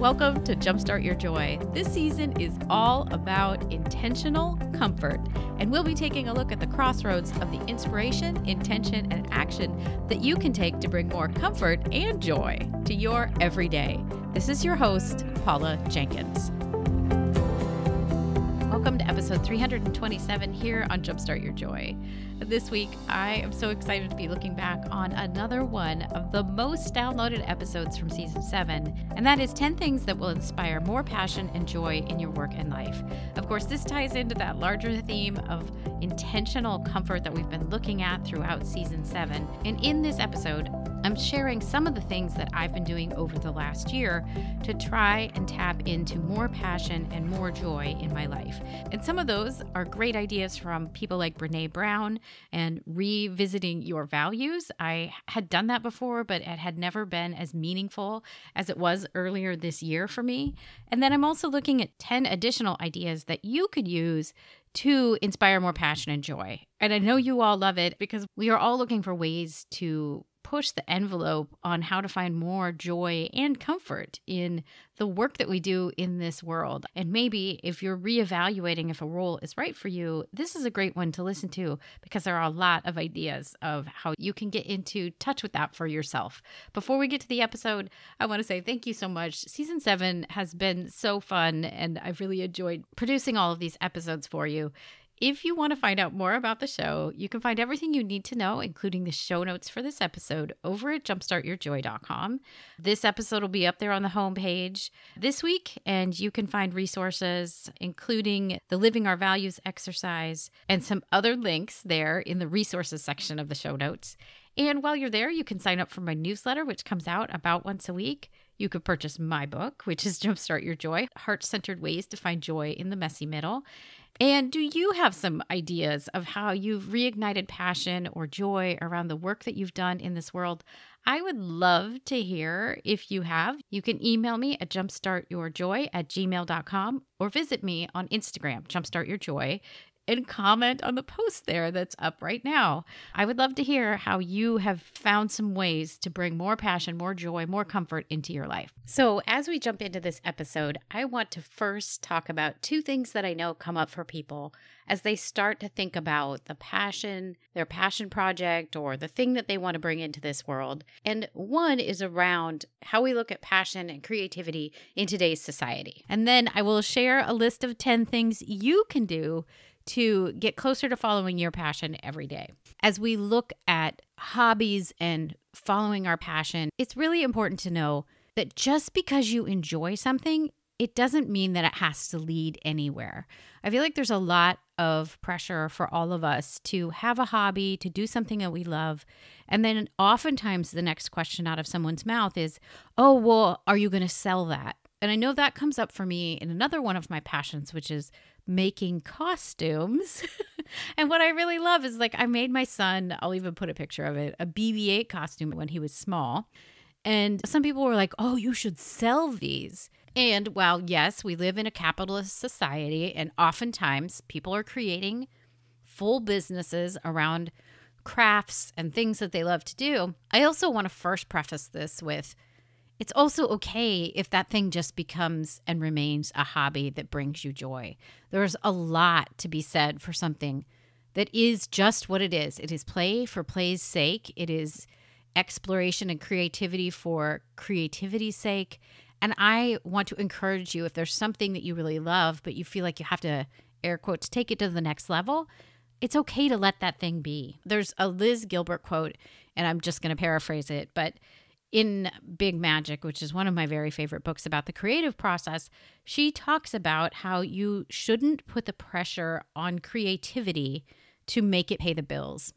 Welcome to Jumpstart Your Joy. This season is all about intentional comfort, and we'll be taking a look at the crossroads of the inspiration, intention, and action that you can take to bring more comfort and joy to your everyday. This is your host, Paula Jenkins. Welcome to episode 327 here on Jumpstart Your Joy. This week, I am so excited to be looking back on another one of the most downloaded episodes from season 7, and that is 10 things that will inspire more passion and joy in your work and life. Of course, this ties into that larger theme of intentional comfort that we've been looking at throughout season 7. And in this episode, I'm sharing some of the things that I've been doing over the last year to try and tap into more passion and more joy in my life. And some of those are great ideas from people like Brene Brown and revisiting your values. I had done that before, but it had never been as meaningful as it was earlier this year for me. And then I'm also looking at 10 additional ideas that you could use to inspire more passion and joy. And I know you all love it because we are all looking for ways to push the envelope on how to find more joy and comfort in the work that we do in this world. And maybe if you're reevaluating if a role is right for you, this is a great one to listen to because there are a lot of ideas of how you can get into touch with that for yourself. Before we get to the episode, I want to say thank you so much. Season 7 has been so fun, and I've really enjoyed producing all of these episodes for you. If you want to find out more about the show, you can find everything you need to know, including the show notes for this episode, over at jumpstartyourjoy.com. This episode will be up there on the homepage this week, and you can find resources, including the Living Our Values exercise and some other links there in the resources section of the show notes. And while you're there, you can sign up for my newsletter, which comes out about once a week. You could purchase my book, which is Jumpstart Your Joy, Heart-Centered Ways to Find Joy in the Messy Middle. And do you have some ideas of how you've reignited passion or joy around the work that you've done in this world? I would love to hear if you have. You can email me at jumpstartyourjoy@gmail.com or visit me on Instagram, jumpstartyourjoy, and comment on the post there that's up right now. I would love to hear how you have found some ways to bring more passion, more joy, more comfort into your life. So as we jump into this episode, I want to first talk about 2 things that I know come up for people as they start to think about the passion, their passion project, or the thing that they want to bring into this world. And one is around how we look at passion and creativity in today's society. And then I will share a list of 10 things you can do to get closer to following your passion every day. As we look at hobbies and following our passion, it's really important to know that just because you enjoy something, it doesn't mean that it has to lead anywhere. I feel like there's a lot of pressure for all of us to have a hobby, to do something that we love. And then oftentimes the next question out of someone's mouth is, oh, well, are you going to sell that? And I know that comes up for me in another one of my passions, which is making costumes. And what I really love is I made my son, I'll even put a picture of it, a BB-8 costume when he was small. And some people were like, oh, you should sell these. And while, yes, we live in a capitalist society, and oftentimes people are creating full businesses around crafts and things that they love to do, I also want to first preface this with, it's also okay if that thing just becomes and remains a hobby that brings you joy. There's a lot to be said for something that is just what it is. It is play for play's sake. It is exploration and creativity for creativity's sake. And I want to encourage you, if there's something that you really love, but you feel like you have to, air quotes, take it to the next level, it's okay to let that thing be. There's a Liz Gilbert quote, and I'm just going to paraphrase it, but in Big Magic, which is one of my very favorite books about the creative process, she talks about how you shouldn't put the pressure on creativity to make it pay the bills.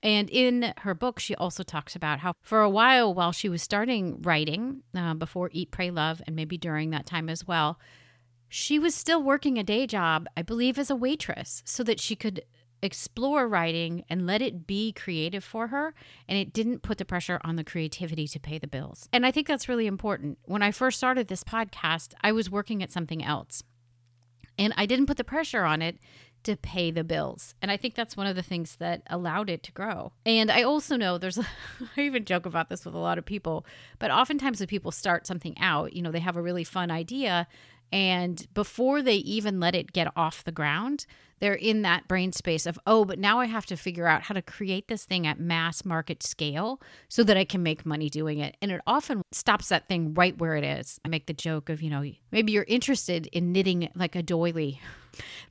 And in her book, she also talks about how for a while she was starting writing, before Eat, Pray, Love, and maybe during that time as well, she was still working a day job, I believe, as a waitress so that she could explore writing and let it be creative for her, and it didn't put the pressure on the creativity to pay the bills. And I think that's really important. When I first started this podcast, I was working at something else, and I didn't put the pressure on it to pay the bills. And I think that's one of the things that allowed it to grow. And I also know I even joke about this with a lot of people, but oftentimes when people start something out, they have a really fun idea. And before they even let it get off the ground, they're in that brain space of, oh, but now I have to figure out how to create this thing at mass market scale so that I can make money doing it. And it often stops that thing right where it is. I make the joke of, maybe you're interested in knitting like a doily.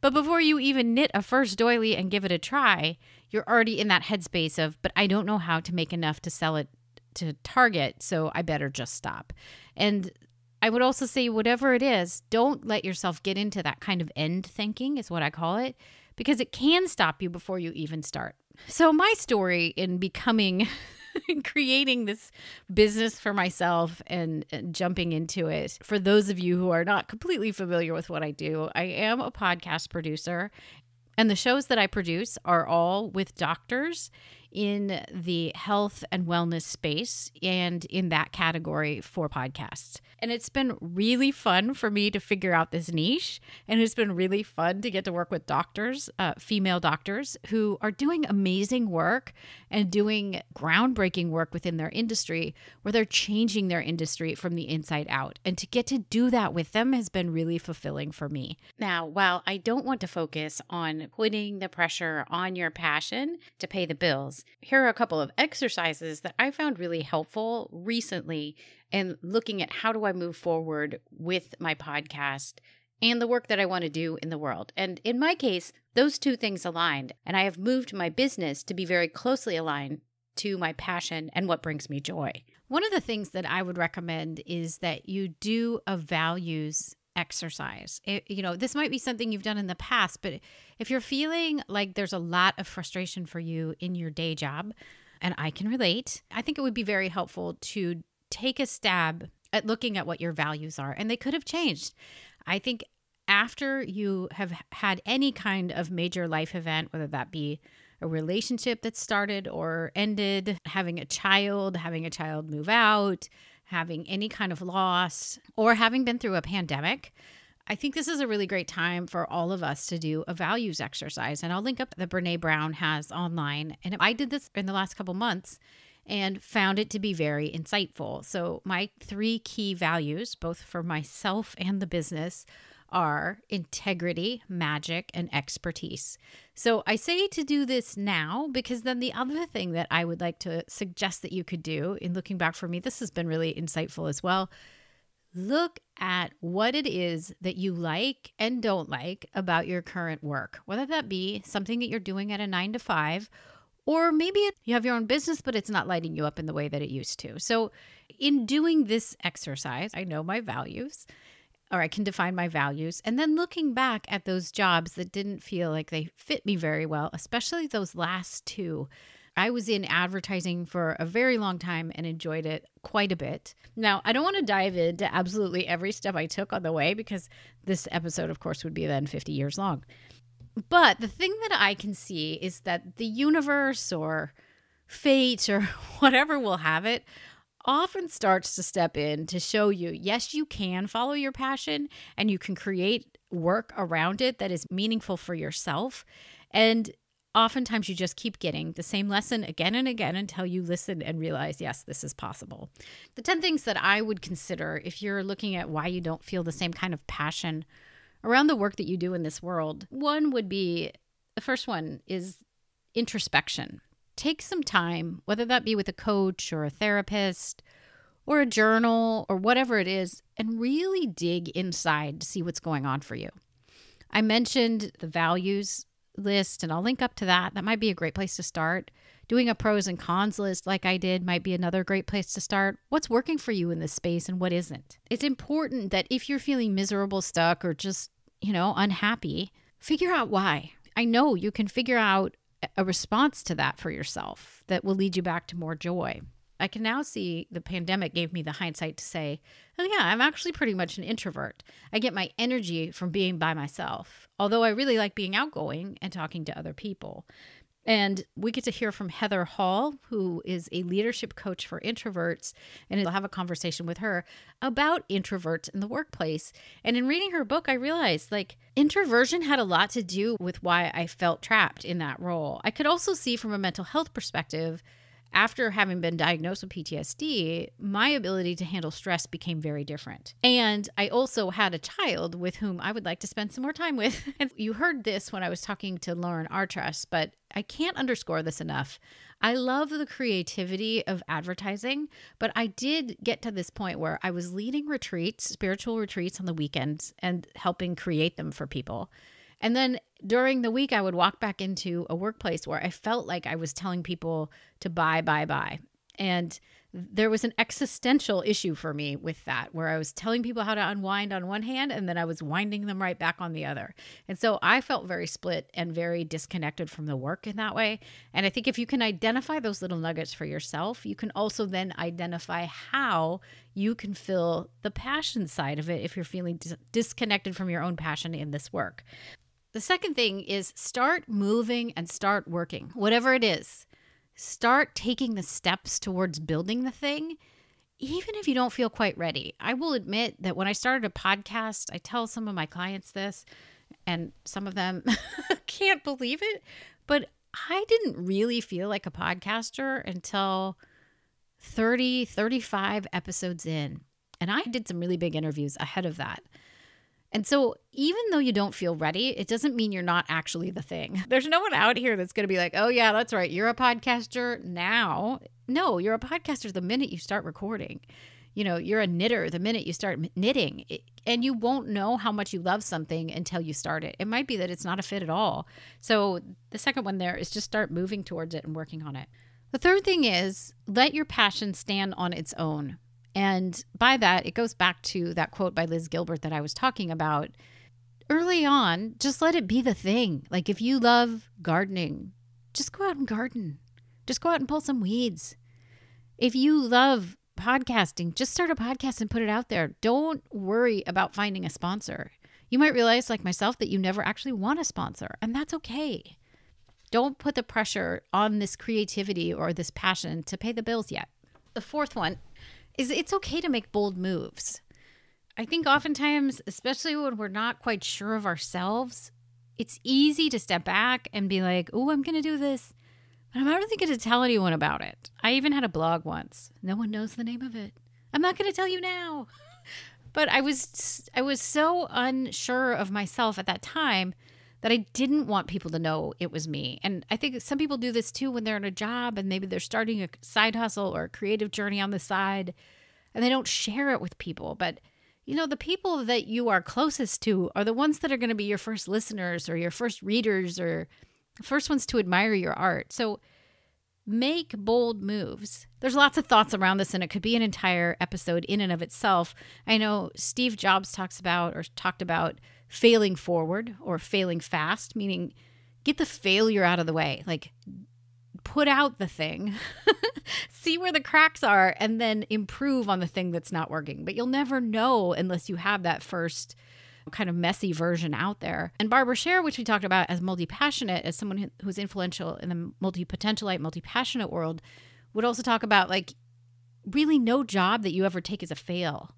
But before you even knit a first doily and give it a try, you're already in that headspace of, but I don't know how to make enough to sell it to Target, so I better just stop. And I would also say, whatever it is, don't let yourself get into that kind of end thinking, is what I call it, because it can stop you before you even start. So my story in becoming and creating this business for myself and jumping into it, for those of you who are not completely familiar with what I do, I am a podcast producer. And the shows that I produce are all with doctors in the health and wellness space and in that category for podcasts. And it's been really fun for me to figure out this niche. And it's been really fun to get to work with doctors, female doctors, who are doing amazing work and doing groundbreaking work within their industry, where they're changing their industry from the inside out. And to get to do that with them has been really fulfilling for me. Now, while I don't want to focus on putting the pressure on your passion to pay the bills, here are a couple of exercises that I found really helpful recently in looking at how do I move forward with my podcast and the work that I want to do in the world. And in my case, those two things aligned, and I have moved my business to be very closely aligned to my passion and what brings me joy. One of the things that I would recommend is that you do a values exercise. This might be something you've done in the past, but if you're feeling like there's a lot of frustration for you in your day job, and I can relate, I think it would be very helpful to take a stab at looking at what your values are. And they could have changed. I think after you have had any kind of major life event, whether that be a relationship that started or ended, having a child move out, having any kind of loss, or having been through a pandemic, I think this is a really great time for all of us to do a values exercise. And I'll link up that Brene Brown has online. And I did this in the last couple months and found it to be very insightful. So my 3 key values, both for myself and the business, are integrity, magic, and expertise. So I say to do this now because then the other thing that I would like to suggest that you could do in looking back for me, this has been really insightful as well. Look at what it is that you like and don't like about your current work, whether that be something that you're doing at a 9 to 5, or maybe you have your own business, but it's not lighting you up in the way that it used to. So in doing this exercise, I know my values, or I can define my values. And then looking back at those jobs that didn't feel like they fit me very well, especially those last 2. I was in advertising for a very long time and enjoyed it quite a bit. Now, I don't want to dive into absolutely every step I took on the way because this episode, of course, would be then 50 years long. But the thing that I can see is that the universe or fate or whatever will have it often starts to step in to show you, yes, you can follow your passion and you can create work around it that is meaningful for yourself. And oftentimes you just keep getting the same lesson again and again until you listen and realize, yes, this is possible. The 10 things that I would consider if you're looking at why you don't feel the same kind of passion around the work that you do in this world, one would be, the first one is introspection. Take some time, whether that be with a coach or a therapist or a journal or whatever it is, and really dig inside to see what's going on for you. I mentioned the values list, and I'll link up to that. That might be a great place to start. Doing a pros and cons list like I did might be another great place to start. What's working for you in this space and what isn't? It's important that if you're feeling miserable, stuck, or just, unhappy, figure out why. I know you can figure out a response to that for yourself that will lead you back to more joy. I can now see the pandemic gave me the hindsight to say, oh yeah, I'm actually pretty much an introvert. I get my energy from being by myself, although I really like being outgoing and talking to other people. And we get to hear from Heather Hall, who is a leadership coach for introverts. And I'll have a conversation with her about introverts in the workplace. And in reading her book, I realized like introversion had a lot to do with why I felt trapped in that role. I could also see from a mental health perspective, after having been diagnosed with PTSD, my ability to handle stress became very different. And I also had a child with whom I would like to spend some more time with. And you heard this when I was talking to Lauren Artress, but I can't underscore this enough. I love the creativity of advertising, but I did get to this point where I was leading retreats, spiritual retreats on the weekends and helping create them for people. And then during the week, I would walk back into a workplace where I felt like I was telling people to buy. And there was an existential issue for me with that, where I was telling people how to unwind on one hand, and then I was winding them right back on the other. And so I felt very split and very disconnected from the work in that way. And I think if you can identify those little nuggets for yourself, you can also then identify how you can fill the passion side of it if you're feeling disconnected from your own passion in this work. The second thing is start moving and start working. Whatever it is, start taking the steps towards building the thing, even if you don't feel quite ready. I will admit that when I started a podcast, I tell some of my clients this, and some of them can't believe it, but I didn't really feel like a podcaster until 30, 35 episodes in. And I did some really big interviews ahead of that. And so even though you don't feel ready, it doesn't mean you're not actually the thing. There's no one out here that's going to be like, oh yeah, that's right, you're a podcaster now. No, you're a podcaster the minute you start recording. You know, you're a knitter the minute you start knitting. And you won't know how much you love something until you start it. It might be that it's not a fit at all. So the second one there is just start moving towards it and working on it. The third thing is let your passion stand on its own. And by that, it goes back to that quote by Liz Gilbert that I was talking about. Early on, just let it be the thing. Like if you love gardening, just go out and garden. Just go out and pull some weeds. If you love podcasting, just start a podcast and put it out there. Don't worry about finding a sponsor. You might realize, like myself, that you never actually want a sponsor, and that's okay. Don't put the pressure on this creativity or this passion to pay the bills yet. The fourth one is it's okay to make bold moves. I think oftentimes, especially when we're not quite sure of ourselves, it's easy to step back and be like, oh, I'm going to do this, but I'm not really going to tell anyone about it. I even had a blog once. No one knows the name of it. I'm not going to tell you now. But I was so unsure of myself at that time that I didn't want people to know it was me. And I think some people do this too when they're in a job and maybe they're starting a side hustle or a creative journey on the side and they don't share it with people. But, you know, the people that you are closest to are the ones that are going to be your first listeners or your first readers or the first ones to admire your art. So make bold moves. There's lots of thoughts around this, and it could be an entire episode in and of itself. I know Steve Jobs talked about failing forward or failing fast, meaning get the failure out of the way. Like put out the thing, see where the cracks are, and then improve on the thing that's not working. But you'll never know unless you have that first kind of messy version out there. And Barbara Sher, which we talked about as multi-passionate, as someone who's influential in the multi-potentialite, multi-passionate world, would also talk about like really no job that you ever take is a fail.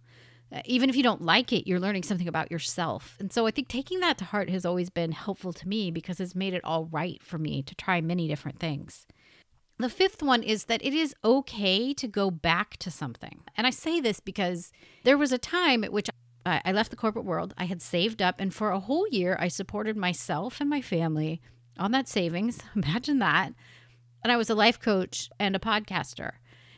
Even if you don't like it, you're learning something about yourself. And so I think taking that to heart has always been helpful to me because it's made it all right for me to try many different things. The fifth one is that it is okay to go back to something. And I say this because there was a time at which I left the corporate world. I had saved up, and for a whole year, I supported myself and my family on that savings. Imagine that. And I was a life coach and a podcaster.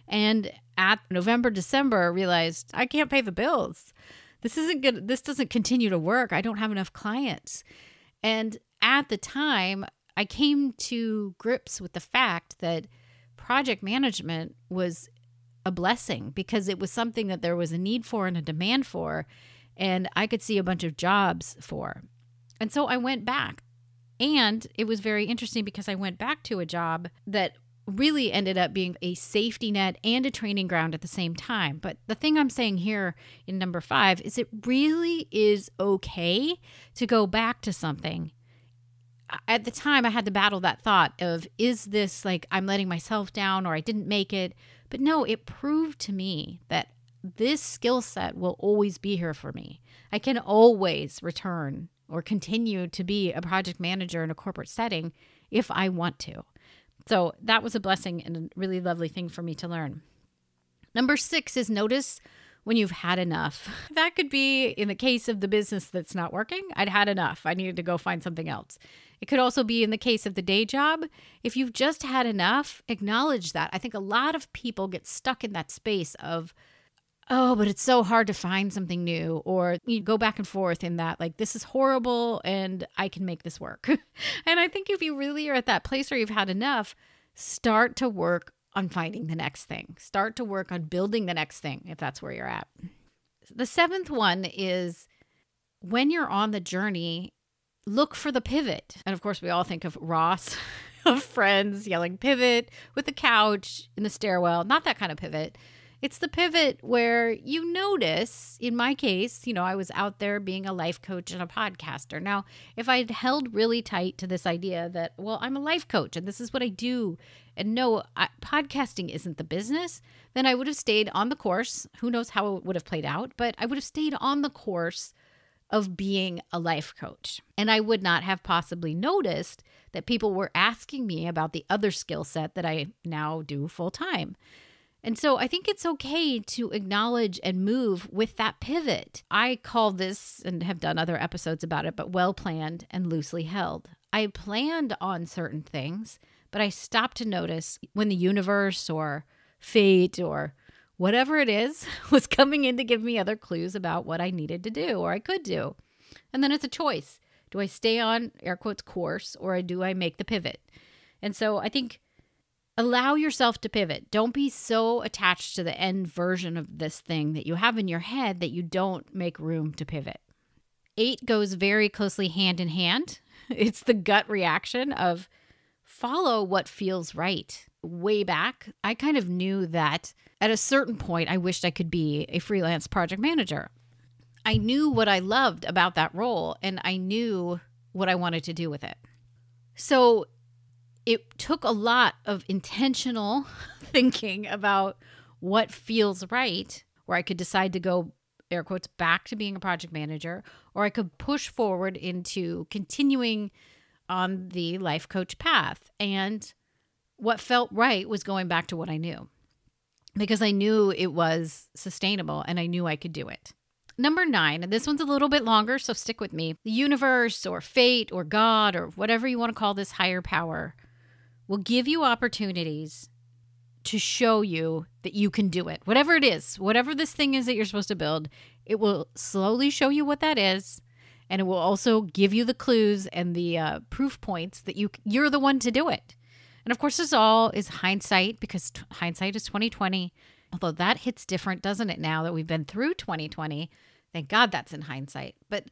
And at November, December, I realized I can't pay the bills. This isn't good. This doesn't continue to work. I don't have enough clients. And at the time, I came to grips with the fact that project management was a blessing because it was something that there was a need for and a demand for, and I could see a bunch of jobs for. And so I went back. And it was very interesting because I went back to a job that really ended up being a safety net and a training ground at the same time. But the thing I'm saying here in number 5 is it really is okay to go back to something. at the time I had to battle that thought of, is this like I'm letting myself down or I didn't make it? But no, it proved to me that this skill set will always be here for me. I can always return or continue to be a project manager in a corporate setting if I want to. So that was a blessing and a really lovely thing for me to learn. Number 6 is notice when you've had enough. That could be in the case of the business that's not working. I'd had enough. I needed to go find something else. It could also be in the case of the day job. If you've just had enough, acknowledge that. I think a lot of people get stuck in that space of, oh, but it's so hard to find something new. Or you go back and forth in that, like, this is horrible and I can make this work. And I think if you really are at that place where you've had enough, start to work on finding the next thing. Start to work on building the next thing if that's where you're at. The 7th one is when you're on the journey, look for the pivot. And of course, we all think of Ross, of Friends, yelling pivot with the couch in the stairwell. Not that kind of pivot. It's the pivot where you notice, in my case, I was out there being a life coach and a podcaster. Now, if I'd held really tight to this idea that, well, I'm a life coach and this is what I do, and no, podcasting isn't the business, then I would have stayed on the course. Who knows how it would have played out, but I would have stayed on the course of being a life coach. And I would not have possibly noticed that people were asking me about the other skill set that I now do full time. And so I think it's okay to acknowledge and move with that pivot. I call this, and have done other episodes about it, but well-planned and loosely held. I planned on certain things, but I stopped to notice when the universe or fate or whatever it is was coming in to give me other clues about what I needed to do or I could do. And then it's a choice. Do I stay on, air quotes, course, or do I make the pivot? And so I think allow yourself to pivot. Don't be so attached to the end version of this thing that you have in your head that you don't make room to pivot. 8 goes very closely hand in hand. It's the gut reaction of follow what feels right. Way back, I kind of knew that at a certain point, I wished I could be a freelance project manager. I knew what I loved about that role, and I knew what I wanted to do with it. So it took a lot of intentional thinking about what feels right, where I could decide to go, air quotes, back to being a project manager, or I could push forward into continuing on the life coach path. And what felt right was going back to what I knew, because I knew it was sustainable and I knew I could do it. Number 9, and this one's a little bit longer, so stick with me. The universe or fate or God or whatever you want to call this higher power will give you opportunities to show you that you can do it. Whatever it is, whatever this thing is that you're supposed to build, it will slowly show you what that is. And it will also give you the clues and the proof points that you're the one to do it. And of course, this all is hindsight, because hindsight is 2020. Although that hits different, doesn't it, now that we've been through 2020? Thank God that's in hindsight. But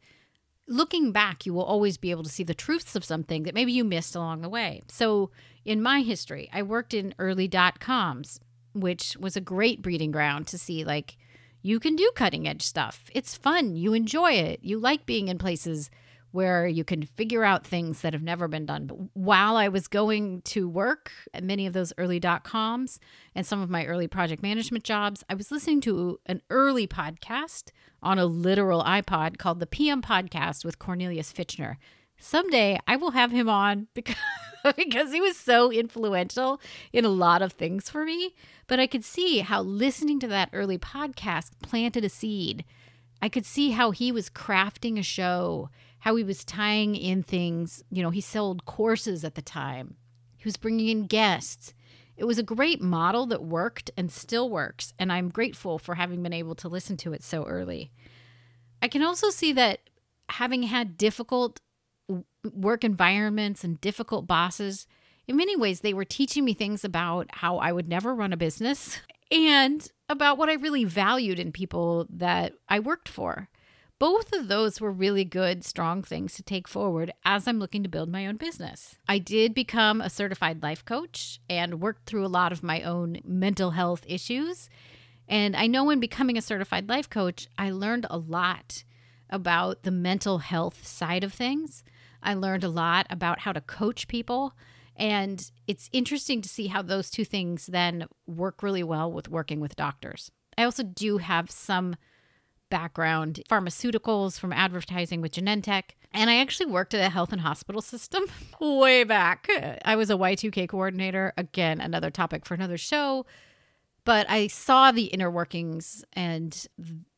looking back, you will always be able to see the truths of something that maybe you missed along the way. So in my history, I worked in early .coms, which was a great breeding ground to see, like, you can do cutting edge stuff. It's fun. You enjoy it. You like being in places where you can figure out things that have never been done. But while I was going to work at many of those early .coms and some of my early project management jobs, I was listening to an early podcast on a literal iPod called the PM Podcast with Cornelius Fitchner. Someday I will have him on because he was so influential in a lot of things for me. But I could see how listening to that early podcast planted a seed. I could see how he was crafting a show, how he was tying in things. He sold courses at the time. He was bringing in guests. It was a great model that worked and still works, and I'm grateful for having been able to listen to it so early. I can also see that having had difficult work environments and difficult bosses, in many ways, they were teaching me things about how I would never run a business and about what I really valued in people that I worked for. Both of those were really good, strong things to take forward as I'm looking to build my own business. I did become a certified life coach and worked through a lot of my own mental health issues. And I know in becoming a certified life coach, I learned a lot about the mental health side of things. I learned a lot about how to coach people. And it's interesting to see how those two things then work really well with working with doctors. I also do have some background pharmaceuticals from advertising with Genentech. And I actually worked at a health and hospital system way back. I was a Y2K coordinator. Again, another topic for another show. But I saw the inner workings and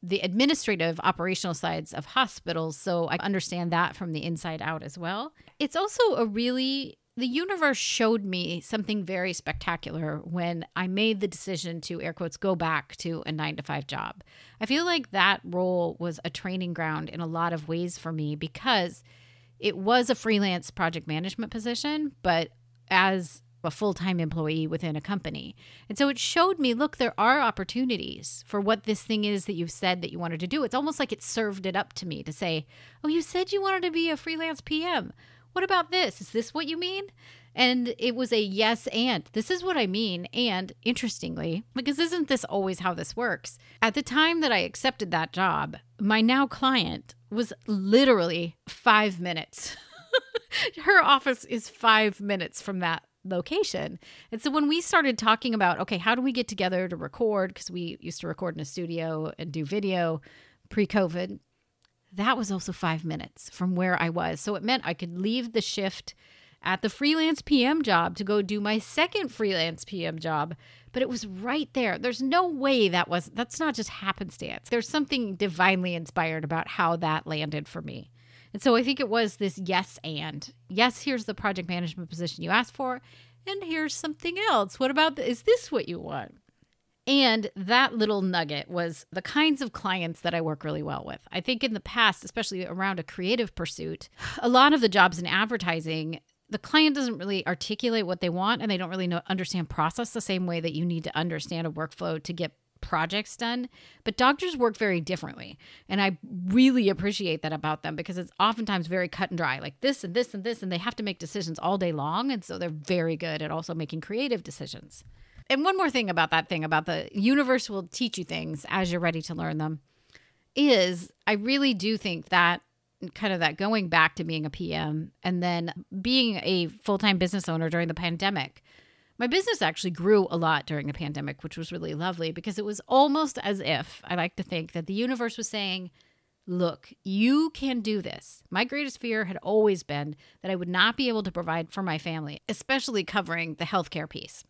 the administrative operational sides of hospitals. So I understand that from the inside out as well. It's also the universe showed me something very spectacular when I made the decision to, air quotes, go back to a 9-to-5 job. I feel like that role was a training ground in a lot of ways for me because it was a freelance project management position, but as a full-time employee within a company. And so it showed me, look, there are opportunities for what this thing is that you've said that you wanted to do. It's almost like it served it up to me to say, oh, you said you wanted to be a freelance PM. What about this? Is this what you mean? And it was a yes, and this is what I mean. And interestingly, because isn't this always how this works? At the time that I accepted that job, my now client was literally 5 minutes. Her office is 5 minutes from that location. And so when we started talking about, okay, how do we get together to record? Because we used to record in a studio and do video pre-COVID. That was also 5 minutes from where I was. So it meant I could leave the shift at the freelance PM job to go do my second freelance PM job. But it was right there. There's no way that's not just happenstance. There's something divinely inspired about how that landed for me. And so I think it was this yes, and yes, here's the project management position you asked for. And here's something else. What about is this what you want? And that little nugget was the kinds of clients that I work really well with. I think in the past, especially around a creative pursuit, a lot of the jobs in advertising, the client doesn't really articulate what they want and they don't really understand process the same way that you need to understand a workflow to get projects done. But doctors work very differently. And I really appreciate that about them because it's oftentimes very cut and dry, like this and this and this, and they have to make decisions all day long. And so they're very good at also making creative decisions. And one more thing about that thing about the universe will teach you things as you're ready to learn them is I really do think that kind of that going back to being a PM and then being a full-time business owner during the pandemic. My business actually grew a lot during the pandemic, which was really lovely because it was almost as if I like to think that the universe was saying, look, you can do this. My greatest fear had always been that I would not be able to provide for my family, especially covering the healthcare piece.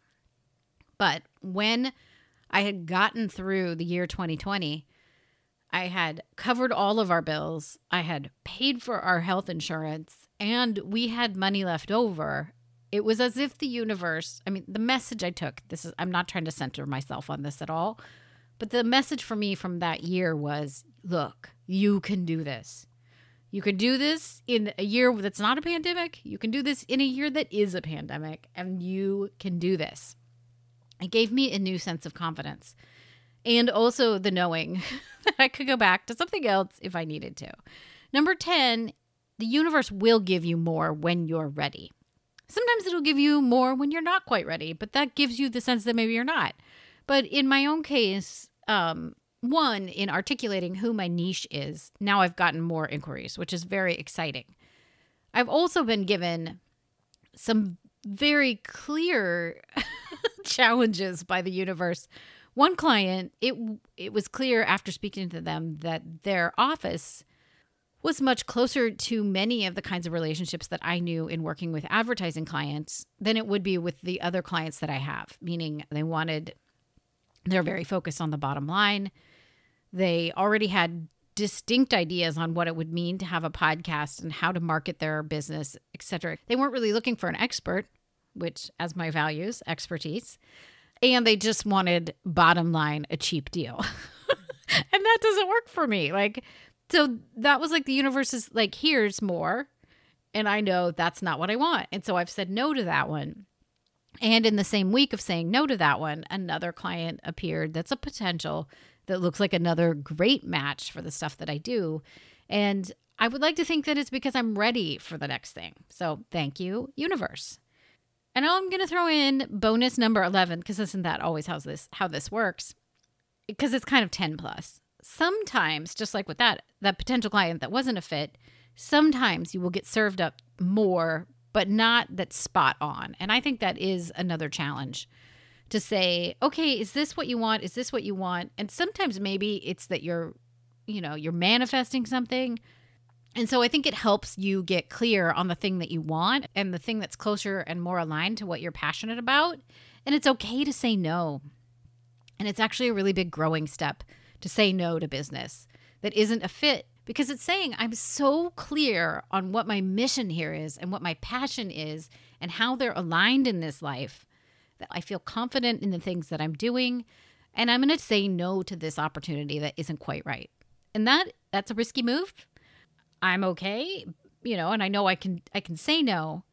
But when I had gotten through the year 2020, I had covered all of our bills. I had paid for our health insurance and we had money left over. It was as if the universe, the message I took, I'm not trying to center myself on this at all, but the message for me from that year was, look, you can do this. You can do this in a year that's not a pandemic. You can do this in a year that is a pandemic, and you can do this. It gave me a new sense of confidence and also the knowing that I could go back to something else if I needed to. Number 10, the universe will give you more when you're ready. Sometimes it'll give you more when you're not quite ready, but that gives you the sense that maybe you're not. But in my own case, one, in articulating who my niche is, now I've gotten more inquiries, which is very exciting. I've also been given some very clear challenges by the universe. One client, it was clear after speaking to them that their office was much closer to many of the kinds of relationships that I knew in working with advertising clients than it would be with the other clients that I have, meaning they're very focused on the bottom line. They already had distinct ideas on what it would mean to have a podcast and how to market their business, etc. They weren't really looking for an expert, which as my values, expertise, and they just wanted bottom line, a cheap deal. And that doesn't work for me. So that was the universe is here's more. And I know that's not what I want. And so I've said no to that one. And in the same week of saying no to that one, another client appeared that's a potential that looks like another great match for the stuff that I do. And I would like to think that it's because I'm ready for the next thing. So thank you, universe. And now I'm going to throw in bonus number 11, because isn't that always how this works? Because it's kind of 10 plus. Sometimes, just like with that potential client that wasn't a fit, sometimes you will get served up more, but not that spot on. And I think that is another challenge to say, okay, is this what you want? Is this what you want? And sometimes maybe it's that you're manifesting something. And so I think it helps you get clear on the thing that you want and the thing that's closer and more aligned to what you're passionate about. And it's okay to say no. And it's actually a really big growing step to say no to business that isn't a fit, because it's saying I'm so clear on what my mission here is and what my passion is and how they're aligned in this life that I feel confident in the things that I'm doing. And I'm going to say no to this opportunity that isn't quite right. And that's a risky move. I'm okay, and I know I can say no.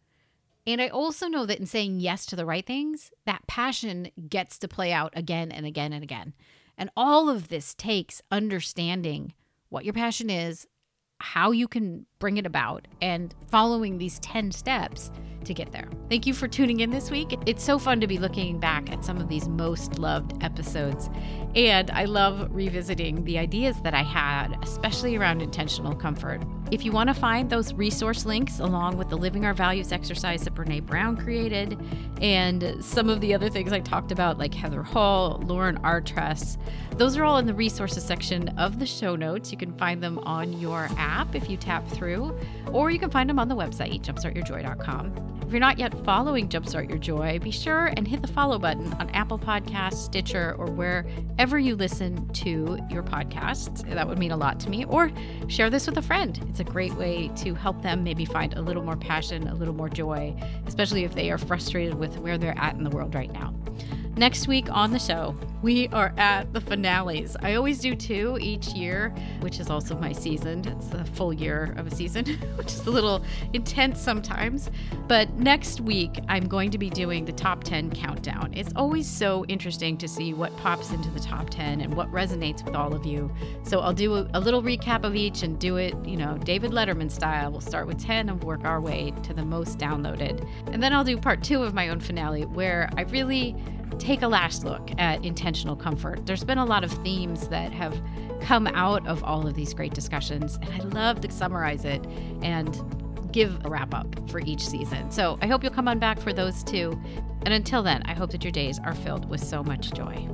And I also know that in saying yes to the right things, that passion gets to play out again and again and again. And all of this takes understanding what your passion is, how you can bring it about, and following these 10 steps to get there. Thank you for tuning in this week. It's so fun to be looking back at some of these most loved episodes. And I love revisiting the ideas that I had, especially around intentional comfort. If you want to find those resource links along with the Living Our Values exercise that Brene Brown created and some of the other things I talked about, like Heather Hall, Lauren Artress, those are all in the resources section of the show notes. You can find them on your app if you tap through, or you can find them on the website, jumpstartyourjoy.com. If you're not yet following Jumpstart Your Joy, be sure and hit the follow button on Apple Podcasts, Stitcher, or wherever you listen to your podcasts. That would mean a lot to me. Or share this with a friend. It's a great way to help them maybe find a little more passion, a little more joy, especially if they are frustrated with where they're at in the world right now. Next week on the show, we are at the finales. I always do 2 each year, which is also my season. It's a full year of a season, which is a little intense sometimes. But next week, I'm going to be doing the top 10 countdown. It's always so interesting to see what pops into the top 10 and what resonates with all of you. So I'll do a little recap of each and do it, David Letterman style. We'll start with 10 and work our way to the most downloaded. And then I'll do part 2 of my own finale, where I really take a last look at intentional comfort. There's been a lot of themes that have come out of all of these great discussions, and I love to summarize it and give a wrap up for each season. So I hope you'll come on back for those too. And until then, I hope that your days are filled with so much joy.